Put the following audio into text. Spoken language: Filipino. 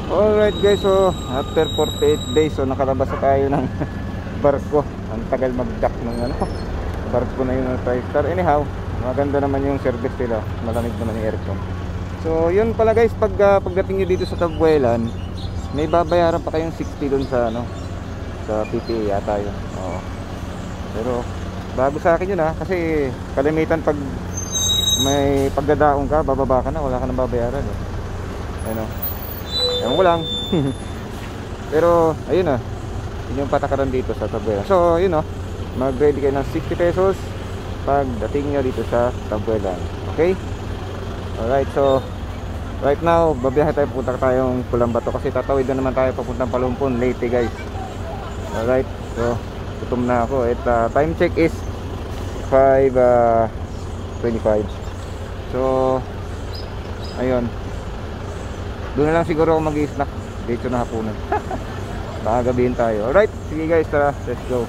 Alright guys, so after 48 days, so nakalabas na tayo ng barko. Ang tagal mag-dock ng ano, barko na yun ng TriStar. Anyhow, maganda naman yung service nila, malamig naman yung aircon. So yun pala guys, pagdating nyo dito sa Tabuelan, may babayaran pa kayong 60 dun sa ano, sa PPA yata yun. Oo. Pero bago sa akin yun ha, kasi kalimitan pag may pagdadaong ka, bababa ka na, wala ka nang babayaran eh. Ano, ewan ko lang. Pero ayun na, yun yung patakaran dito sa Tabuelan. So yun o, mag-ready kayo ng 60 pesos pag dating nyo dito sa Tabuelan. Okay? Alright, so right now, babiyahe tayo, pupunta tayong Pulambato kasi tatawid na naman tayo papuntang Palumpon, Leyte guys. Alright, so gutom na ako. At time check is 5:25. So ayun, doon na lang siguro ako mag-i-snack dito na hapunan. Baka gabihin tayo. Alright, sige guys, tara, let's go.